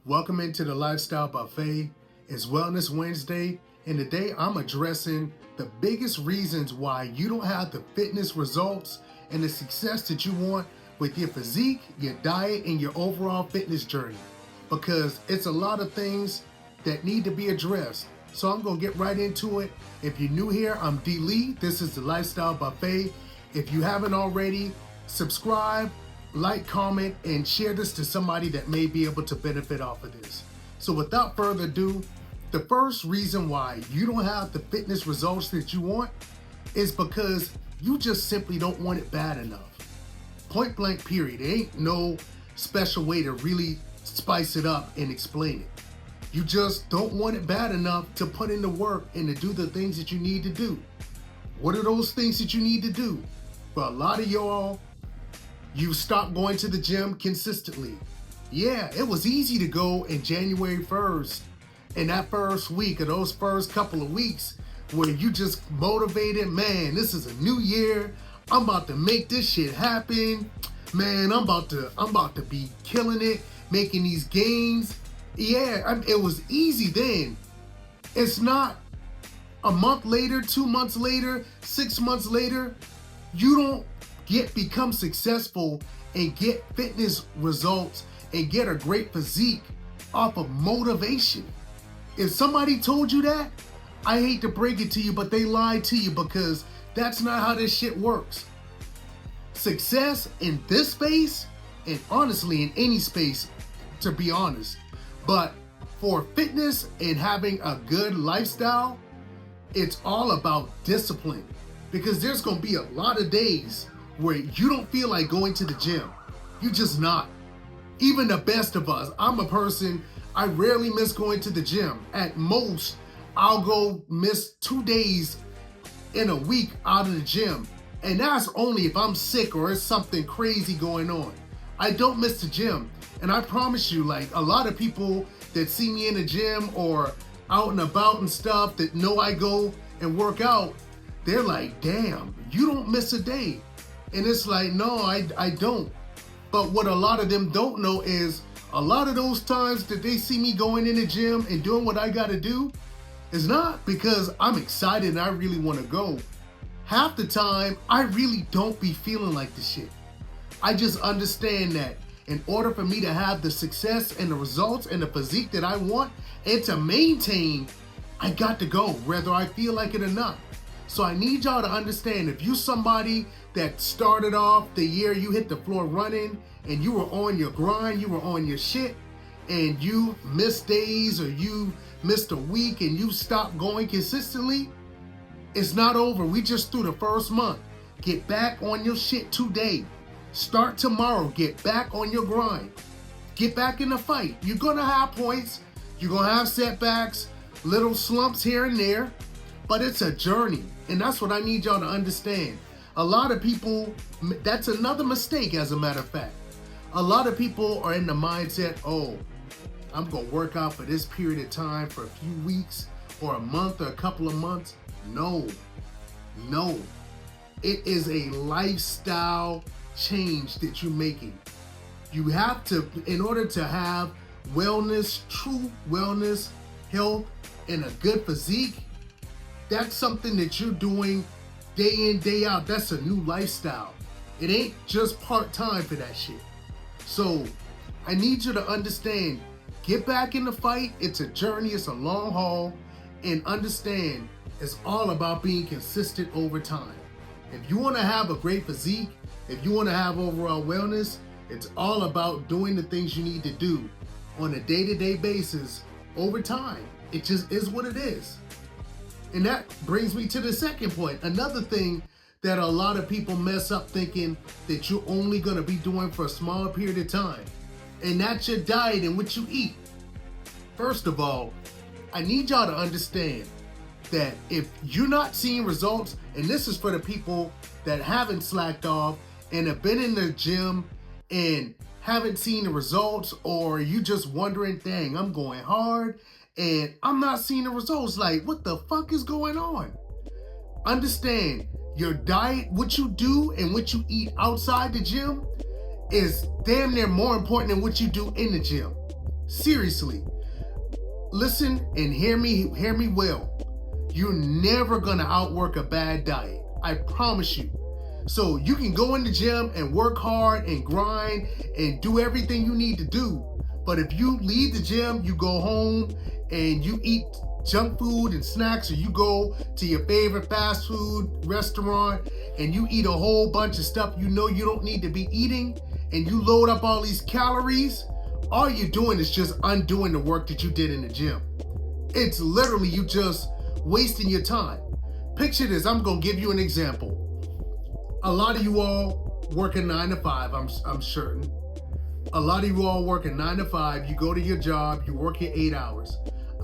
Welcome into the Lifestyle Buffet. It's Wellness Wednesday, and today I'm addressing the biggest reasons why you don't have the fitness results and the success that you want with your physique, your diet, and your overall fitness journey. Because it's a lot of things that need to be addressed. So I'm going to get right into it. If you're new here, I'm D. Lee. This is the Lifestyle Buffet. If you haven't already, subscribe, like, comment, and share this to somebody that may be able to benefit off of this. So without further ado, the first reason why you don't have the fitness results that you want is because you just simply don't want it bad enough. Point blank period. There ain't no special way to really spice it up and explain it. You just don't want it bad enough to put in the work and to do the things that you need to do. What are those things that you need to do? For a lot of y'all, you stopped going to the gym consistently. Yeah, it was easy to go in January 1st, in that first week or those first couple of weeks where you just motivated, man, this is a new year. I'm about to make this shit happen. Man, I'm about to be killing it, making these gains. Yeah, it was easy then. It's not a month later, 2 months later, 6 months later, you don't become successful and get fitness results and get a great physique off of motivation. If somebody told you that, I hate to break it to you, but they lied to you, because that's not how this shit works. Success in this space, and honestly in any space, to be honest, but for fitness and having a good lifestyle, it's all about discipline, because there's gonna be a lot of days where you don't feel like going to the gym. You just not. Even the best of us, I'm a person, I rarely miss going to the gym. At most, I'll go miss 2 days in a week out of the gym. And that's only if I'm sick or it's something crazy going on. I don't miss the gym. And I promise you, like, a lot of people that see me in the gym or out and about and stuff that know I go and work out, they're like, damn, you don't miss a day. And it's like, no, I don't. But what a lot of them don't know is a lot of those times that they see me going in the gym and doing what I gotta do is not because I'm excited and I really wanna go. Half the time, I really don't be feeling like the shit. I just understand that in order for me to have the success and the results and the physique that I want and to maintain, I got to go, whether I feel like it or not. So I need y'all to understand, if you somebody that started off the year, you hit the floor running and you were on your grind, you were on your shit, and you missed days or you missed a week and you stopped going consistently, it's not over. We just through the first month. Get back on your shit today. Start tomorrow. Get back on your grind. Get back in the fight. You're gonna have points. You're gonna have setbacks, little slumps here and there, but it's a journey. And that's what I need y'all to understand. A lot of people, that's another mistake, as a matter of fact. A lot of people are in the mindset, oh, I'm gonna work out for this period of time, for a few weeks or a month or a couple of months. No. It is a lifestyle change that you're making. You have to, in order to have wellness, true wellness, health, and a good physique, that's something that you're doing day in, day out. That's a new lifestyle. It ain't just part-time for that shit. So I need you to understand, get back in the fight. It's a journey, it's a long haul, and understand it's all about being consistent over time. If you want to have a great physique, if you want to have overall wellness, it's all about doing the things you need to do on a day-to-day basis over time. It just is what it is. And that brings me to the second point. Another thing that a lot of people mess up thinking that you're only going to be doing for a small period of time, and that's your diet and what you eat. First of all, I need y'all to understand that if you're not seeing results, and this is for the people that haven't slacked off and have been in the gym and haven't seen the results, or you just wondering, dang, I'm going hard and I'm not seeing the results, like, what the fuck is going on? Understand, your diet, what you do and what you eat outside the gym is damn near more important than what you do in the gym. Seriously. Listen and hear me well. You're never gonna outwork a bad diet. I promise you. So you can go in the gym and work hard and grind and do everything you need to do. But if you leave the gym, you go home and you eat junk food and snacks, or you go to your favorite fast food restaurant and you eat a whole bunch of stuff you know you don't need to be eating, and you load up all these calories, all you're doing is just undoing the work that you did in the gym. It's literally you just wasting your time. Picture this, I'm gonna give you an example. A lot of you all working 9 to 5, I'm certain. A lot of you all working 9 to 5, you go to your job, you work your 8 hours.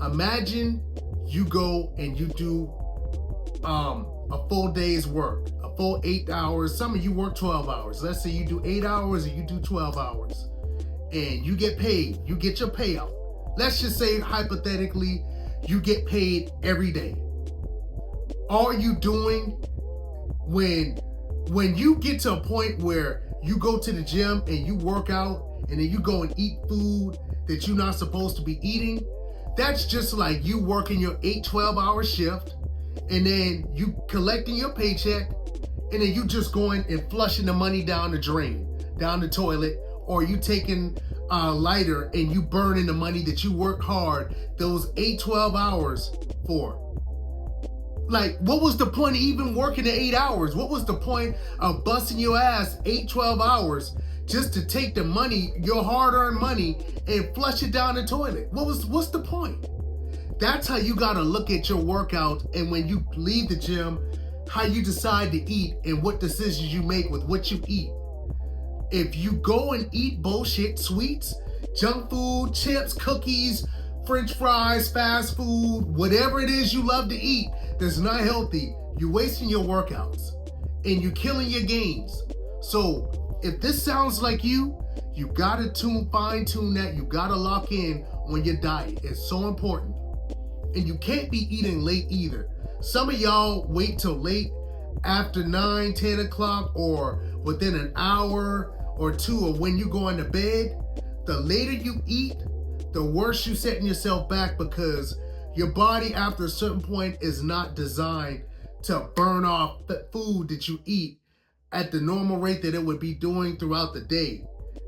Imagine you go and you do a full day's work, a full 8 hours. Some of you work 12 hours. Let's say you do 8 hours and you do 12 hours. And you get paid, you get your payout. Let's just say hypothetically, you get paid every day. All you doing when you get to a point where you go to the gym and you work out and then you go and eat food that you're not supposed to be eating, that's just like you working your 12-hour shift and then you collecting your paycheck and then you just going and flushing the money down the drain, down the toilet, or you taking a lighter and you burning the money that you worked hard those 12 hours for. Like, what was the point of even working the 8 hours? What was the point of busting your ass 12 hours just to take the money, your hard-earned money, and flush it down the toilet? What's the point? That's how you gotta look at your workout, and when you leave the gym, how you decide to eat and what decisions you make with what you eat. If you go and eat bullshit, sweets, junk food, chips, cookies, French fries, fast food, whatever it is you love to eat that's not healthy, you're wasting your workouts and you're killing your gains. So if this sounds like you gotta fine tune that. You gotta lock in on your diet. It's so important. And you can't be eating late either. Some of y'all wait till late after 9, 10 o'clock or within an hour or two of when you go into bed. The later you eat, the worse you're setting yourself back, because your body after a certain point is not designed to burn off the food that you eat at the normal rate that it would be doing throughout the day.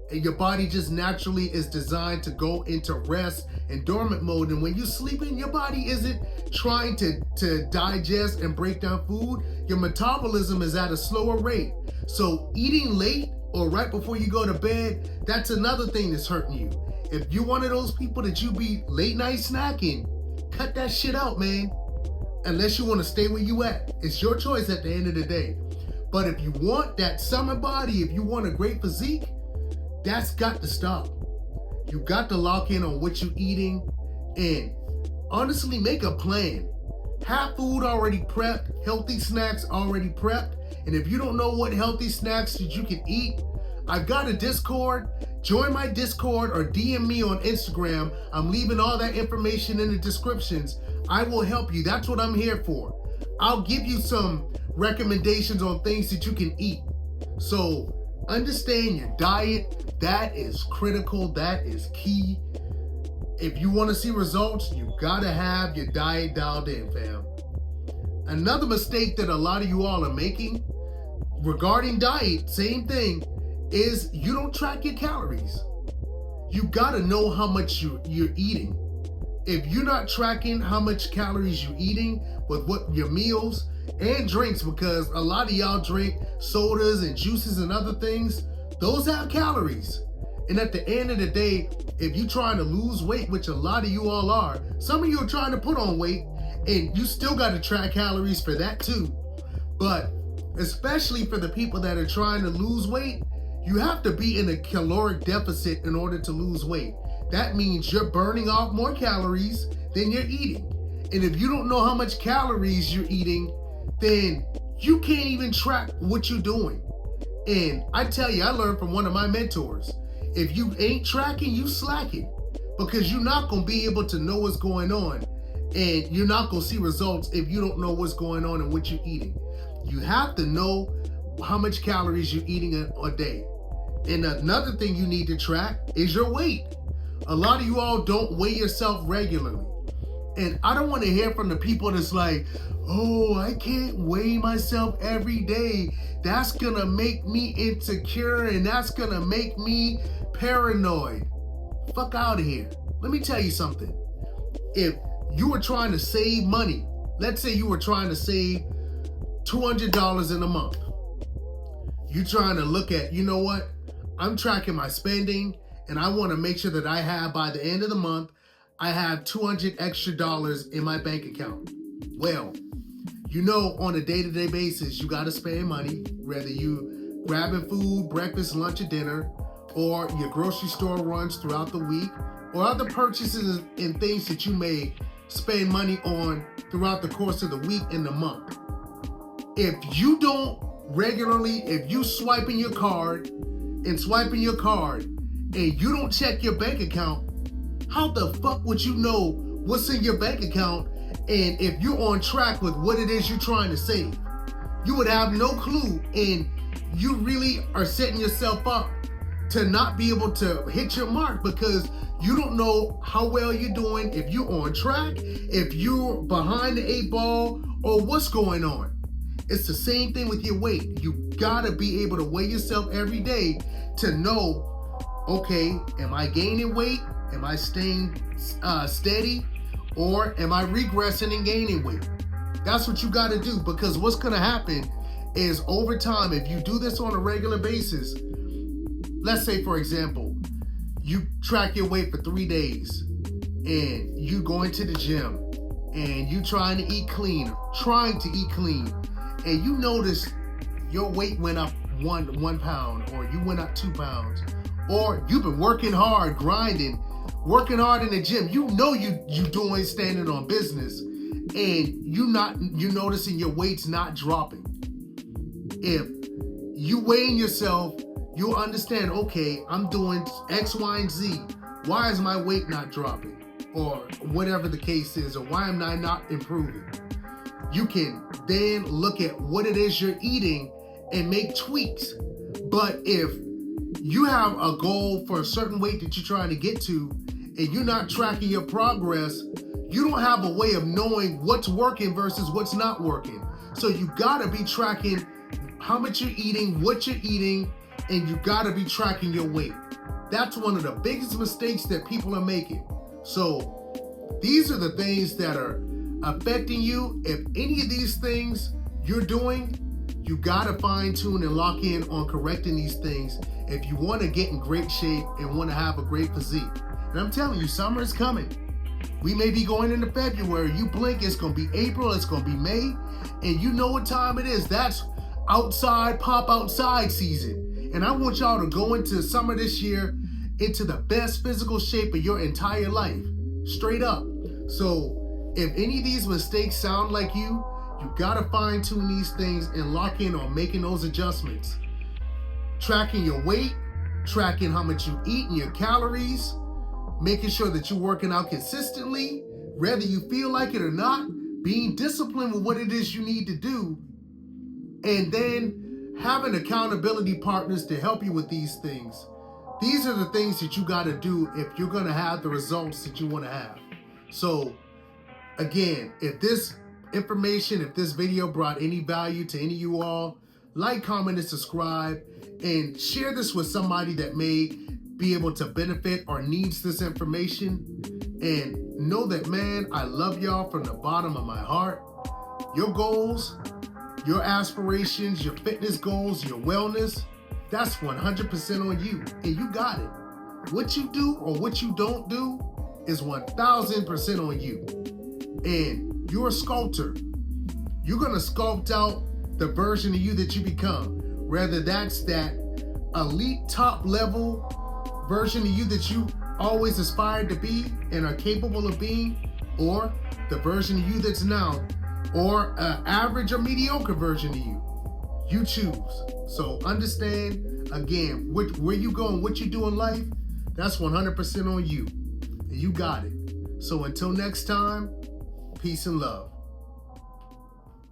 And your body just naturally is designed to go into rest and dormant mode. And when you're sleeping, your body isn't trying to digest and break down food. Your metabolism is at a slower rate. So eating late or right before you go to bed, that's another thing that's hurting you. If you're one of those people that you be late night snacking, cut that shit out, man. Unless you want to stay where you at. It's your choice at the end of the day. But if you want that summer body, if you want a great physique, that's got to stop. You got to lock in on what you're eating and honestly make a plan. Have food already prepped, healthy snacks already prepped. And if you don't know what healthy snacks that you can eat, I've got a Discord. Join my Discord or DM me on Instagram. I'm leaving all that information in the descriptions. I will help you. That's what I'm here for. I'll give you some recommendations on things that you can eat. So understand your diet. That is critical. That is key. If you want to see results, you gotta have your diet dialed in, fam. Another mistake that a lot of you all are making regarding diet, same thing, is you don't track your calories. You gotta know how much you're eating. If you're not tracking how much calories you're eating with what your meals and drinks, because a lot of y'all drink sodas and juices and other things, those have calories. And at the end of the day, if you're trying to lose weight, which a lot of you all are, some of you are trying to put on weight, and you still got to track calories for that too. But especially for the people that are trying to lose weight, you have to be in a caloric deficit in order to lose weight. That means you're burning off more calories than you're eating. And if you don't know how much calories you're eating, then you can't even track what you're doing. And I tell you, I learned from one of my mentors. If you ain't tracking, you slacking, because you're not going to be able to know what's going on, and you're not going to see results if you don't know what's going on and what you're eating. You have to know how much calories you're eating a day. And another thing you need to track is your weight. A lot of you all don't weigh yourself regularly. And I don't want to hear from the people that's like, oh, I can't weigh myself every day. That's going to make me insecure and that's going to make me paranoid. Fuck out of here. Let me tell you something. If you were trying to save money, let's say you were trying to save $200 in a month. You're trying to look at, you know what? I'm tracking my spending and I want to make sure that I have, by the end of the month, I have $200 extra in my bank account. Well, you know, on a day-to-day basis, you got to spend money, whether you grabbing food, breakfast, lunch, or dinner, or your grocery store runs throughout the week, or other purchases and things that you may spend money on throughout the course of the week and the month. If you don't regularly, if you swiping your card and you don't check your bank account, how the fuck would you know what's in your bank account and if you're on track with what it is you're trying to save? You would have no clue, and you really are setting yourself up to not be able to hit your mark because you don't know how well you're doing, if you're on track, if you're behind the 8 ball, or what's going on. It's the same thing with your weight. You gotta be able to weigh yourself every day to know, okay, am I gaining weight? Am I staying steady? Or am I regressing and gaining weight? That's what you got to do, because what's going to happen is over time, if you do this on a regular basis, let's say, for example, you track your weight for 3 days and you go into the gym and you trying to eat clean, and you notice your weight went up one pound, or you went up 2 pounds, or you've been working hard, grinding, working hard in the gym. You know you doing standing on business, and you noticing your weight's not dropping. If you weighing yourself, you'll understand, okay, I'm doing X, Y, and Z. Why is my weight not dropping? Or whatever the case is, or why am I not improving? You can then look at what it is you're eating and make tweaks. But if you have a goal for a certain weight that you're trying to get to, and you're not tracking your progress, you don't have a way of knowing what's working versus what's not working. So you gotta be tracking how much you're eating, what you're eating, and you gotta be tracking your weight. That's one of the biggest mistakes that people are making. So these are the things that are affecting you. If any of these things you're doing, you gotta fine tune and lock in on correcting these things if you wanna get in great shape and wanna have a great physique. And I'm telling you, summer is coming. We may be going into February. You blink, it's gonna be April, it's gonna be May, and you know what time it is. That's outside, pop outside season. And I want y'all to go into summer this year into the best physical shape of your entire life. Straight up. So if any of these mistakes sound like you gotta fine tune these things and lock in on making those adjustments. Tracking your weight, tracking how much you eat and your calories, making sure that you're working out consistently, whether you feel like it or not, being disciplined with what it is you need to do, and then having accountability partners to help you with these things. These are the things that you got to do if you're going to have the results that you want to have. So again, if this information, if this video brought any value to any of you all, like, comment, and subscribe, and share this with somebody that may be able to benefit or needs this information. And know that, man, I love y'all from the bottom of my heart. Your goals, your aspirations, your fitness goals, your wellness, that's 100% on you, and you got it. What you do or what you don't do is 1000% on you. And you're a sculptor. You're gonna sculpt out the version of you that you become, whether that's that elite top level version of you that you always aspired to be and are capable of being, or the version of you that's now, or an average or mediocre version of you. You choose. So understand, again, where you go and what you do in life, that's 100% on you. And you got it. So until next time, peace and love.